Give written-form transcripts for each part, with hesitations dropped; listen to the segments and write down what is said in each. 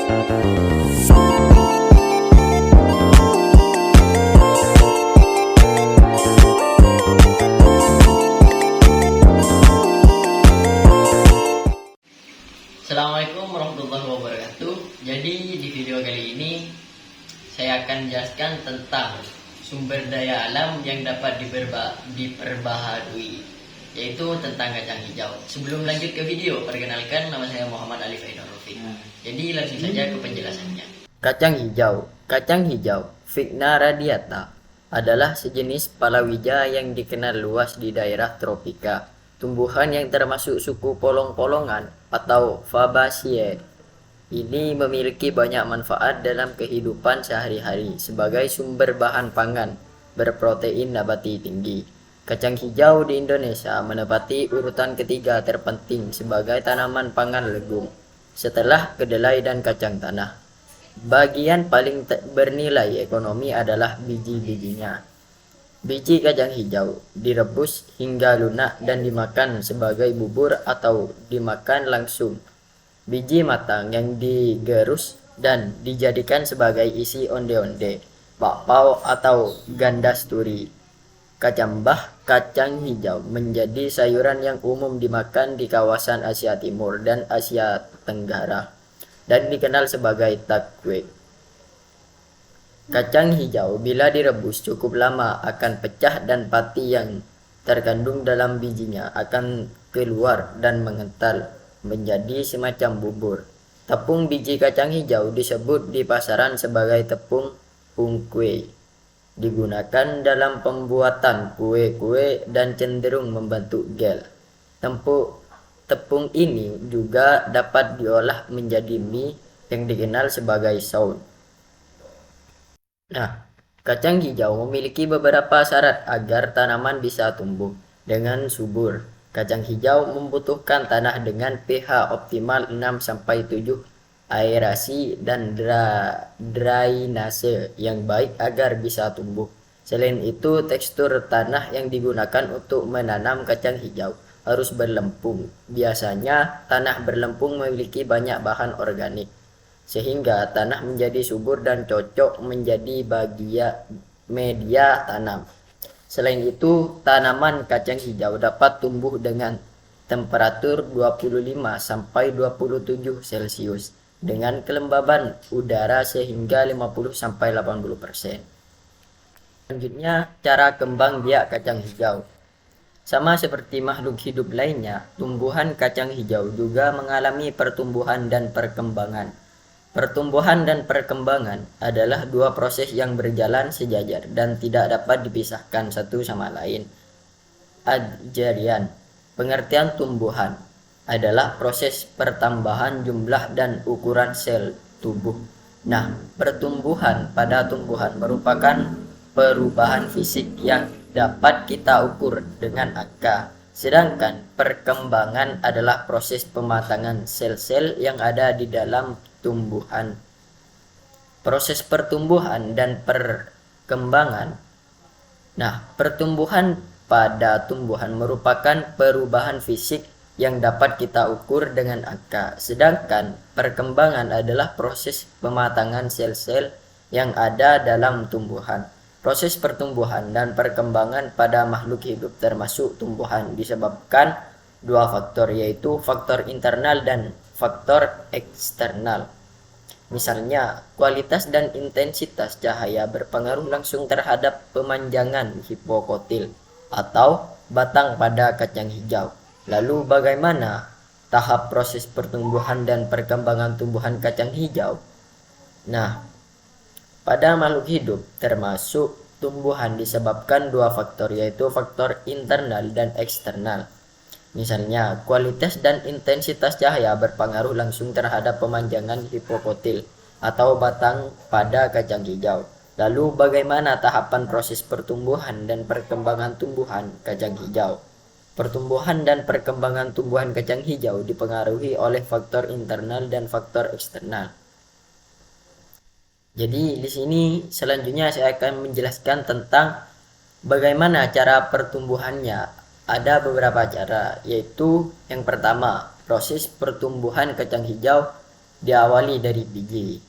Assalamualaikum warahmatullahi wabarakatuh. Jadi di video kali ini saya akan menjelaskan tentang sumber daya alam yang dapat diperbaharui, yaitu tentang kacang hijau. Sebelum lanjut ke video, perkenalkan, nama saya Muhammad Alif Ainur Rafiq. Jadi langsung saja ke penjelasannya. Kacang hijau Vigna radiata adalah sejenis palawija yang dikenal luas di daerah tropika. Tumbuhan yang termasuk suku polong-polongan atau Fabaceae ini memiliki banyak manfaat dalam kehidupan sehari-hari sebagai sumber bahan pangan berprotein nabati tinggi. Kacang hijau di Indonesia menempati urutan ketiga terpenting sebagai tanaman pangan legum setelah kedelai dan kacang tanah. Bagian paling bernilai ekonomi adalah biji-bijinya. Biji kacang hijau direbus hingga lunak dan dimakan sebagai bubur atau dimakan langsung. Biji matang yang digerus dan dijadikan sebagai isi onde-onde, bakpao atau gandasturi. Kacambah kacang hijau menjadi sayuran yang umum dimakan di kawasan Asia Timur dan Asia Tenggara dan dikenal sebagai takwek. Kacang hijau bila direbus cukup lama akan pecah dan pati yang terkandung dalam bijinya akan keluar dan mengental menjadi semacam bubur. Tepung biji kacang hijau disebut di pasaran sebagai tepung pungkue. Digunakan dalam pembuatan kue-kue dan cenderung membentuk gel. Tepung ini juga dapat diolah menjadi mie yang dikenal sebagai saut. Kacang hijau memiliki beberapa syarat agar tanaman bisa tumbuh dengan subur. Kacang hijau membutuhkan tanah dengan pH optimal 6-7, aerasi dan drainase yang baik agar bisa tumbuh. Selain itu, tekstur tanah yang digunakan untuk menanam kacang hijau harus berlempung. Biasanya tanah berlempung memiliki banyak bahan organik, sehingga tanah menjadi subur dan cocok menjadi media tanam. Selain itu, tanaman kacang hijau dapat tumbuh dengan temperatur 25-27 Celcius dengan kelembaban udara sehingga 50-80%. Selanjutnya, cara kembang biak kacang hijau. Sama seperti makhluk hidup lainnya, tumbuhan kacang hijau juga mengalami pertumbuhan dan perkembangan. Pertumbuhan dan perkembangan adalah dua proses yang berjalan sejajar dan tidak dapat dipisahkan satu sama lain. Ajarian, pengertian tumbuhan adalah proses pertambahan jumlah dan ukuran sel tubuh. Pertumbuhan pada tumbuhan merupakan perubahan fisik yang dapat kita ukur dengan angka. Sedangkan perkembangan adalah proses pematangan sel-sel yang ada di dalam tumbuhan. Proses pertumbuhan dan perkembangan. Pertumbuhan pada tumbuhan merupakan perubahan fisik yang dapat kita ukur dengan angka. Sedangkan perkembangan adalah proses pematangan sel-sel yang ada dalam tumbuhan. Proses pertumbuhan dan perkembangan pada makhluk hidup termasuk tumbuhan disebabkan dua faktor, yaitu faktor internal dan faktor eksternal. Misalnya, kualitas dan intensitas cahaya berpengaruh langsung terhadap pemanjangan hipokotil atau batang pada kacang hijau. Lalu bagaimana tahap proses pertumbuhan dan perkembangan tumbuhan kacang hijau? Pada makhluk hidup termasuk tumbuhan disebabkan dua faktor, yaitu faktor internal dan eksternal. Misalnya, kualitas dan intensitas cahaya berpengaruh langsung terhadap pemanjangan hipokotil atau batang pada kacang hijau. Lalu bagaimana tahapan proses pertumbuhan dan perkembangan tumbuhan kacang hijau? Pertumbuhan dan perkembangan tumbuhan kacang hijau dipengaruhi oleh faktor internal dan faktor eksternal. Jadi di sini selanjutnya saya akan menjelaskan tentang bagaimana cara pertumbuhannya. Ada beberapa cara, yaitu yang pertama, proses pertumbuhan kacang hijau Diawali dari biji.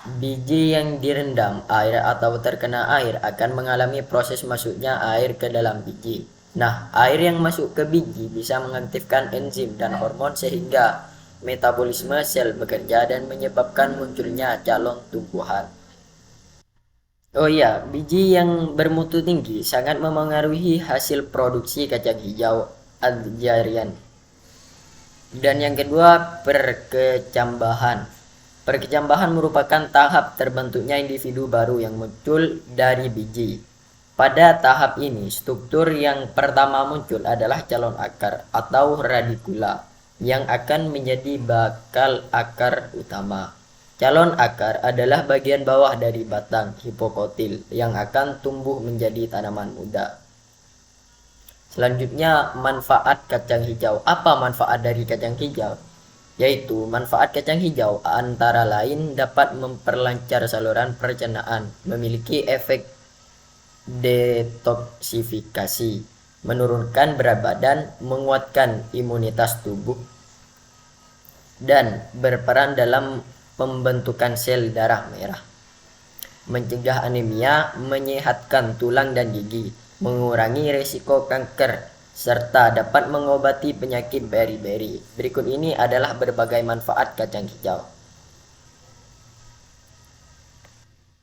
Biji yang direndam air atau terkena air akan mengalami proses masuknya air ke dalam biji. Nah, air yang masuk ke biji bisa mengaktifkan enzim dan hormon sehingga metabolisme sel bekerja dan menyebabkan munculnya calon tumbuhan. Oh iya, biji yang bermutu tinggi sangat memengaruhi hasil produksi kacang hijau Adjarian. Dan yang kedua, perkecambahan. Perkecambahan merupakan tahap terbentuknya individu baru yang muncul dari biji. Pada tahap ini, struktur yang pertama muncul adalah calon akar atau radikula yang akan menjadi bakal akar utama. Calon akar adalah bagian bawah dari batang hipokotil yang akan tumbuh menjadi tanaman muda. Selanjutnya, manfaat kacang hijau. Apa manfaat dari kacang hijau? Yaitu manfaat kacang hijau antara lain dapat memperlancar saluran pencernaan, memiliki efek detoksifikasi, menurunkan berat badan, menguatkan imunitas tubuh, dan berperan dalam pembentukan sel darah merah, mencegah anemia, menyehatkan tulang dan gigi, mengurangi risiko kanker, serta dapat mengobati penyakit beri-beri. Berikut ini adalah berbagai manfaat kacang hijau.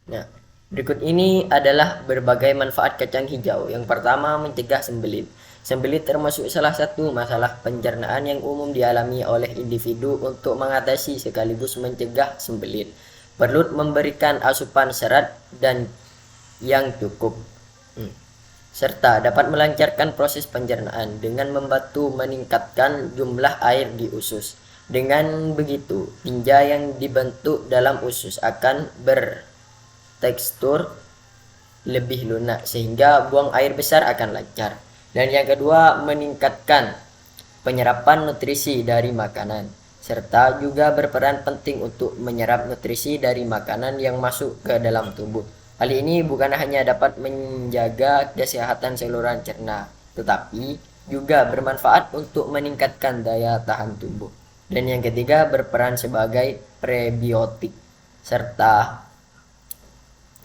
Nah, berikut ini adalah berbagai manfaat kacang hijau. Yang pertama, mencegah sembelit. Sembelit termasuk salah satu masalah pencernaan yang umum dialami oleh individu. Untuk mengatasi sekaligus mencegah sembelit, perlu memberikan asupan serat dan yang cukup, serta dapat melancarkan proses pencernaan dengan membantu meningkatkan jumlah air di usus. Dengan begitu, tinja yang dibentuk dalam usus akan bertekstur lebih lunak sehingga buang air besar akan lancar. Dan yang kedua, meningkatkan penyerapan nutrisi dari makanan, serta juga berperan penting untuk menyerap nutrisi dari makanan yang masuk ke dalam tubuh. Hal ini bukan hanya dapat menjaga kesehatan saluran cerna, tetapi juga bermanfaat untuk meningkatkan daya tahan tubuh. Dan yang ketiga, berperan sebagai prebiotik, serta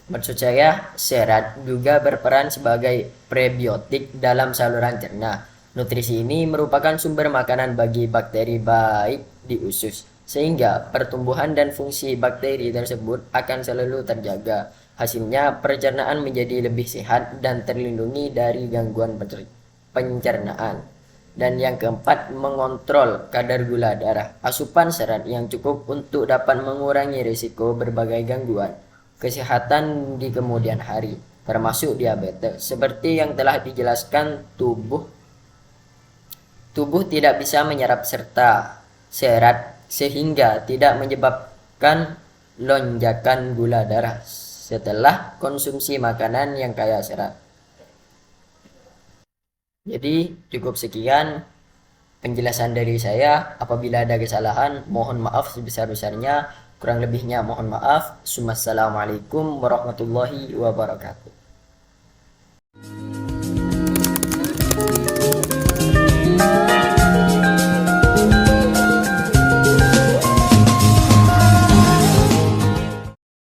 maksud saya serat juga berperan sebagai prebiotik dalam saluran cerna. Nutrisi ini merupakan sumber makanan bagi bakteri baik di usus, sehingga pertumbuhan dan fungsi bakteri tersebut akan selalu terjaga. Hasilnya, pencernaan menjadi lebih sehat dan terlindungi dari gangguan pencernaan. Dan yang keempat, mengontrol kadar gula darah. Asupan serat yang cukup untuk dapat mengurangi risiko berbagai gangguan kesehatan di kemudian hari, termasuk diabetes. Seperti yang telah dijelaskan, tubuh tidak bisa menyerap serta serat sehingga tidak menyebabkan lonjakan gula darah setelah konsumsi makanan yang kaya serat. Jadi cukup sekian penjelasan dari saya. Apabila ada kesalahan, mohon maaf sebesar-besarnya. Kurang lebihnya mohon maaf. Wassalamualaikum warahmatullahi wabarakatuh.